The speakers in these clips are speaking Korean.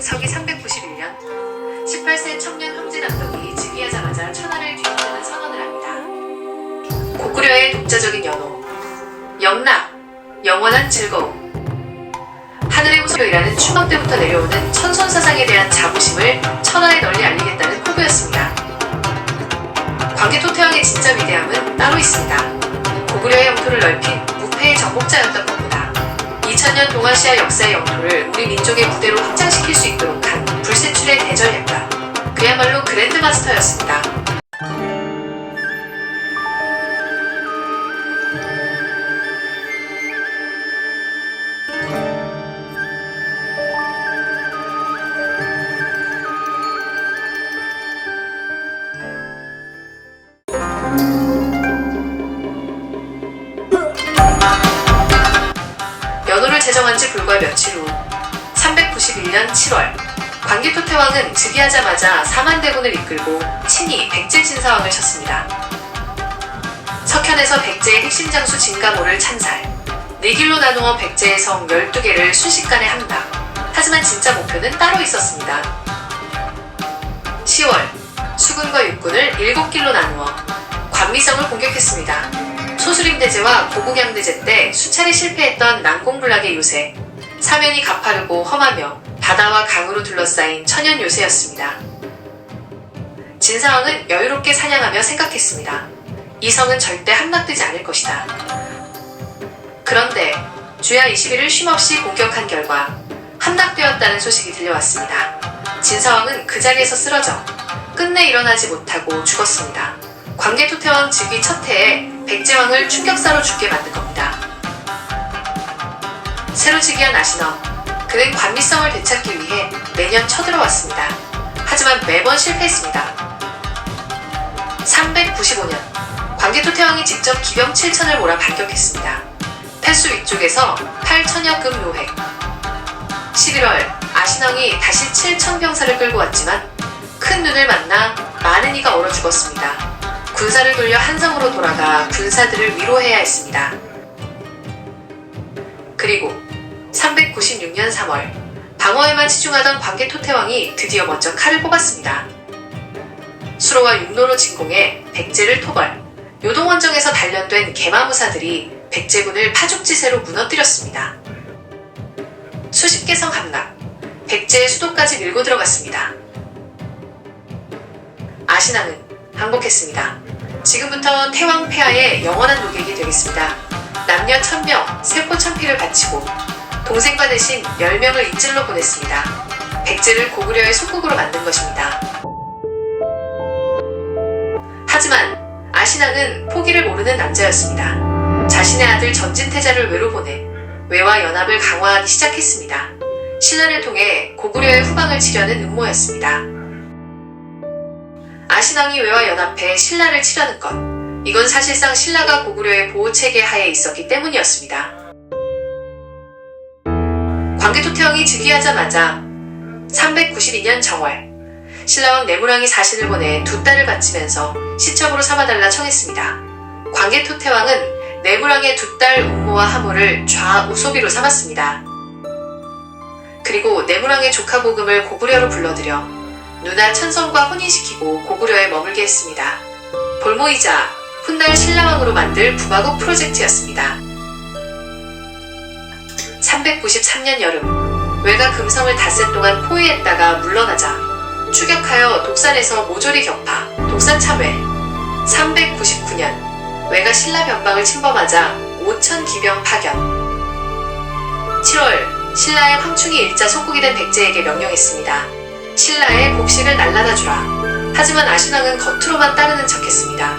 서기 391년 18세 청년 황제남덕이 즉위하자마자 천하를 뒤흔드는 선언을 합니다. 고구려의 독자적인 연호, 영락, 영원한 즐거움. 하늘의 호소이라는 추방 때부터 내려오는 천손사상에 대한 자부심을 천하에 널리 알리겠다는 포부였습니다. 광개토태왕의 진짜 위대함은 따로 있습니다. 고구려의 영토를 넓힌 무패의 정복자였던 겁니다. 2000년 동아시아 역사의 영토를 우리 민족의 무대로 확장시킬 수 있도록 한 불세출의 대전략가, 그야말로 그랜드마스터였습니다. 연호를 제정한 지 불과 며칠 후 391년 7월 광개토태왕은 즉위하자마자 4만 대군을 이끌고 친히 백제 진사왕을 쳤습니다. 석현에서 백제의 핵심 장수 진가모를 찬살, 4길로 나누어 백제의 성 12개를 순식간에 함락. 하지만 진짜 목표는 따로 있었습니다. 10월 수군과 육군을 7길로 나누어 관미성을 공격했습니다. 소수림대제와 고국양대제 때 수차례 실패했던 난공불락의 요새, 사면이 가파르고 험하며 바다와 강으로 둘러싸인 천연 요새였습니다. 진사왕은 여유롭게 사냥하며 생각했습니다. 이 성은 절대 함락되지 않을 것이다. 그런데 주야 20일을 쉼없이 공격한 결과 함락되었다는 소식이 들려왔습니다. 진사왕은 그 자리에서 쓰러져 끝내 일어나지 못하고 죽었습니다. 광개토태왕 즉위 첫 해에 백제왕을 충격사로 죽게 만든 겁니다. 새로 즉위한 아신왕, 그는 관미성을 되찾기 위해 매년 쳐들어왔습니다. 하지만 매번 실패했습니다. 395년, 광개토태왕이 직접 기병 7천을 몰아 반격했습니다. 패수 위쪽에서 8천여 금 요획. 11월, 아신왕이 다시 7천 병사를 끌고 왔지만 큰 눈을 만나 많은 이가 얼어 죽었습니다. 군사를 돌려 한성으로 돌아가 군사들을 위로해야 했습니다. 그리고 396년 3월, 방어에만 치중하던 광개토태왕이 드디어 먼저 칼을 뽑았습니다. 수로와 육로로 진공해 백제를 토벌, 요동원정에서 단련된 개마무사들이 백제군을 파죽지세로 무너뜨렸습니다. 수십 개 성 함락, 백제의 수도까지 밀고 들어갔습니다. 아신왕은 항복했습니다. 지금부터 태왕 폐하의 영원한 노객이 되겠습니다. 남녀 1000명, 세포 1000피를 바치고 동생과 대신 10명을 인질로 보냈습니다. 백제를 고구려의 속국으로 만든 것입니다. 하지만 아신왕은 포기를 모르는 남자였습니다. 자신의 아들 전진태자를 외로 보내 외와 연합을 강화하기 시작했습니다. 신라를 통해 고구려의 후방을 치려는 음모였습니다. 아신왕이 외와 연합해 신라를 치려는 것, 이건 사실상 신라가 고구려의 보호체계 하에 있었기 때문이었습니다. 광개토태왕이 즉위하자마자 392년 정월, 신라왕 내무랑이 사신을 보내 2딸을 바치면서 시첩으로 삼아달라 청했습니다. 광개토태왕은 내무랑의 2딸 운모와 하모를 좌우소비로 삼았습니다. 그리고 내무랑의 조카 보금을 고구려로 불러들여 누나 천성과 혼인시키고 고구려에 머물게 했습니다. 볼모이자 훗날 신라왕으로 만들 부마국 프로젝트였습니다. 393년 여름, 외가 금성을 닷새 동안 포위했다가 물러나자 추격하여 독산에서 모조리 격파, 독산 참회. 399년, 외가 신라 변방을 침범하자 5천 기병 파견. 7월, 신라의 황충이 일자 속국이 된 백제에게 명령했습니다. 신라의 곡식을 날라다 주라. 하지만 아신왕은 겉으로만 따르는 척했습니다.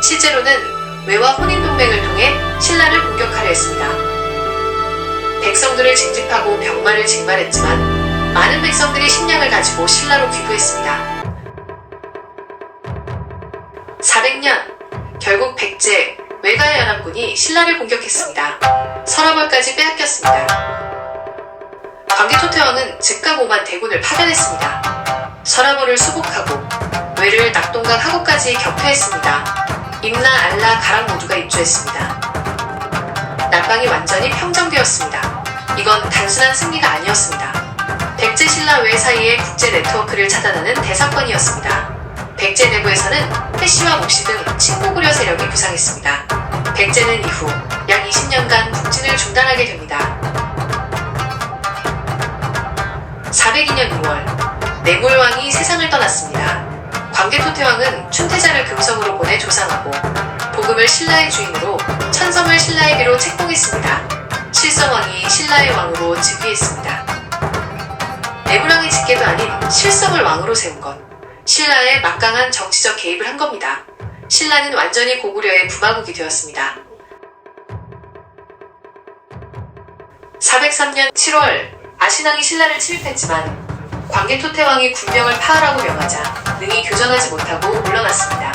실제로는 외와 혼인동맹을 통해 신라를 공격하려 했습니다. 백성들을 징집하고 병마를 징발했지만 많은 백성들이 식량을 가지고 신라로 귀부했습니다. 400년, 결국 백제, 외가의 연합군이 신라를 공격했습니다. 서라벌까지 빼앗겼습니다. 광개토태왕은 즉각 5만 대군을 파견했습니다. 서라벌을 수복하고 외를 낙동강 하구까지 격퇴했습니다. 임나, 알라, 가랑 모두가 입주했습니다. 남방이 완전히 평정되었습니다. 이건 단순한 승리가 아니었습니다. 백제 신라 신라 외 사이의 국제 네트워크를 차단하는 대사건이었습니다. 백제 내부에서는 태씨와 목씨 등 친고구려 세력이 부상했습니다. 백제는 이후 약 20년간 북진을 중단하게 됩니다. 402년 6월 내물왕이 세상을 떠났습니다. 광개토태왕은 춘태자를 금성으로 보내 조상하고 복음을 신라의 주인으로 천섬을 신라의 비로 책봉했습니다. 실성왕이 신라의 왕으로 즉위했습니다. 내물왕의 직계도 아닌 실성을 왕으로 세운 것, 신라에 막강한 정치적 개입을 한 겁니다. 신라는 완전히 고구려의 부마국이 되었습니다. 403년 7월 아신왕이 신라를 침입했지만 광개토태왕이 군병을 파하라고 명하자 능히 교전하지 못하고 물러났습니다.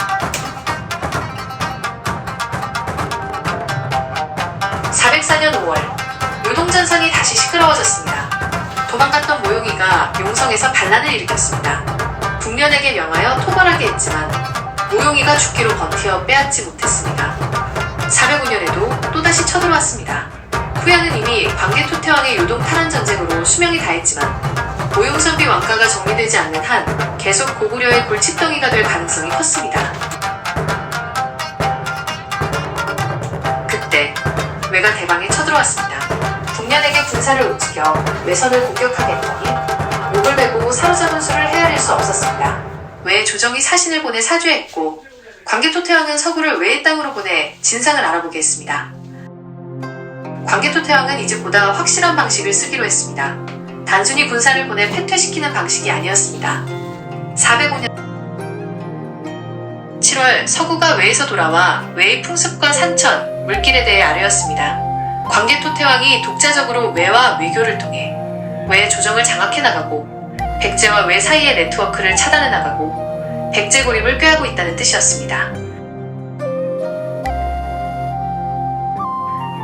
404년 5월 요동전선이 다시 시끄러워졌습니다. 도망갔던 모용이가 용성에서 반란을 일으켰습니다. 북면에게 명하여 토벌하게 했지만 모용이가 죽기로 버티어 빼앗지 못했습니다. 405년에도 또다시 쳐들어왔습니다. 후야는 이미 광개토태왕의 요동 탈환 전쟁으로 수명이 다했지만 모용선비 왕가가 정리되지 않는 한 계속 고구려의 골칫덩이가 될 가능성이 컸습니다. 그때 외가 대방에 쳐들어왔습니다. 북면에게 군사를 움직여 외선을 공격하겠다니 목을 베고 사로잡은 수를 헤아릴 수 없었습니다. 외 조정이 사신을 보내 사죄했고 광개토태왕은 서구를 외의 땅으로 보내 진상을 알아보게 했습니다. 광개토태왕은 이제 보다 확실한 방식을 쓰기로 했습니다. 단순히 군사를 보내 패퇴시키는 방식이 아니었습니다. 405년 7월 서구가 외에서 돌아와 외의 풍습과 산천, 물길에 대해 아뢰었습니다. 광개토태왕이 독자적으로 외와 외교를 통해 외의 조정을 장악해 나가고 백제와 외 사이의 네트워크를 차단해 나가고 백제 고립을 꾀하고 있다는 뜻이었습니다.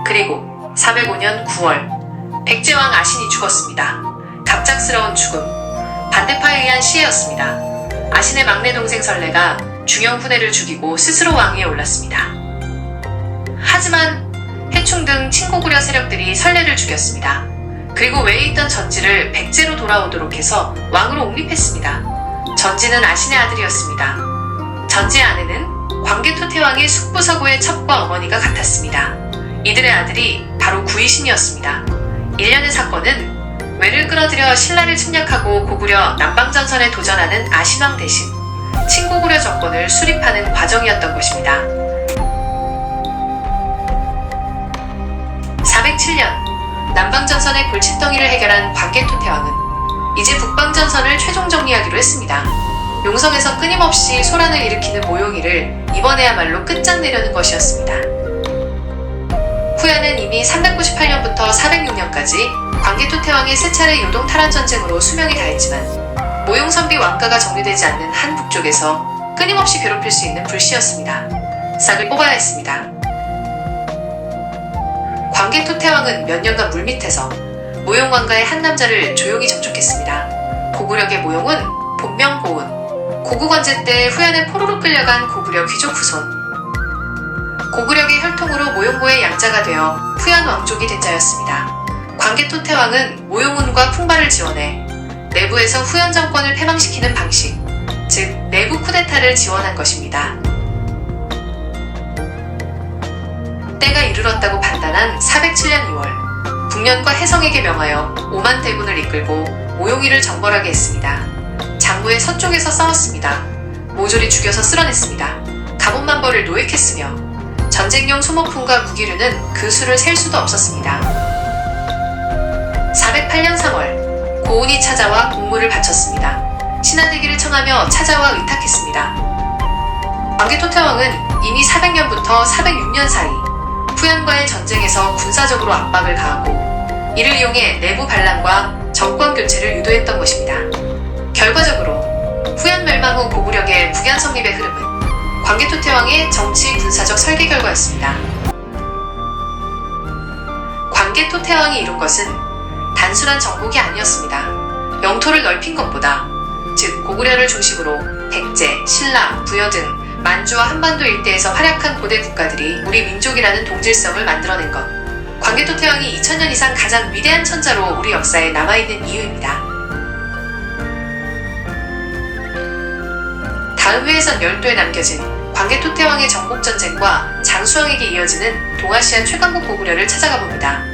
그리고 405년 9월 백제왕 아신이 죽었습니다. 갑작스러운 죽음, 반대파에 의한 시해였습니다. 아신의 막내 동생 설레가 중형 후대를 죽이고 스스로 왕위에 올랐습니다. 하지만 해충 등 친고구려 세력들이 설레를 죽였습니다. 그리고 외에 있던 전지를 백제로 돌아오도록 해서 왕으로 옹립했습니다. 전지는 아신의 아들이었습니다. 전지의 아내는 광개토태왕의 숙부서구의 첩과 어머니가 같았습니다. 이들의 아들이 바로 구이신이었습니다. 일련의 사건은 외를 끌어들여 신라를 침략하고 고구려 남방전선에 도전하는 아신왕 대신 친고구려 정권을 수립하는 과정이었던 것입니다. 407년 남방전선의 골칫덩이를 해결한 광개토태왕은 이제 북방전선을 최종 정리하기로 했습니다. 용성에서 끊임없이 소란을 일으키는 모용이를 이번에야말로 끝장내려는 것이었습니다. 후야는 이미 398년부터 406년까지 광개토태왕의 세 차례 요동 탈환 전쟁으로 수명이 다했지만 모용선비 왕가가 정리되지 않는 한 북쪽에서 끊임없이 괴롭힐 수 있는 불씨였습니다. 싹을 뽑아야 했습니다. 광개토태왕은 몇 년간 물밑에서 모용 왕가의 한 남자를 조용히 접촉했습니다. 고구려계 모용은 본명 고은, 고구건제 때 후야는 포로로 끌려간 고구려 귀족 후손. 고구려계 혈통으로 모용고의 양자가 되어 후yan 왕족이 된 자였습니다. 광개토태왕은 모용운과 풍발을 지원해 내부에서 후yan 정권을 패망시키는 방식, 즉 내부 쿠데타를 지원한 것입니다. 때가 이르렀다고 판단한 407년 2월 북년과 해성에게 명하여 5만 대군을 이끌고 모용이를 정벌하게 했습니다. 장부의 서쪽에서 싸웠습니다. 모조리 죽여서 쓸어냈습니다. 갑옷만벌을 노획했으며 전쟁용 소모품과 무기류는 그 수를 셀 수도 없었습니다. 408년 3월 고운이 찾아와 공물을 바쳤습니다. 신하되기를 청하며 찾아와 의탁했습니다. 광개토태왕은 이미 400년부터 406년 사이 후ян과의 전쟁에서 군사적으로 압박을 가하고 이를 이용해 내부 반란과 정권 교체를 유도했던 것입니다. 결과적으로 후yan 멸망 후 고구려계 북yan 성립의 흐름은 광개토태왕의 정치 군사적 설계 결과였습니다. 광개토태왕이 이룬 것은 단순한 정복이 아니었습니다. 영토를 넓힌 것보다, 즉 고구려를 중심으로 백제, 신라, 부여 등 만주와 한반도 일대에서 활약한 고대 국가들이 우리 민족이라는 동질성을 만들어낸 것, 광개토태왕이 2000년 이상 가장 위대한 천자로 우리 역사에 남아있는 이유입니다. 다음 회에선 열도에 남겨진 광개토태왕의 정복전쟁과 장수왕에게 이어지는 동아시아 최강국 고구려를 찾아가 봅니다.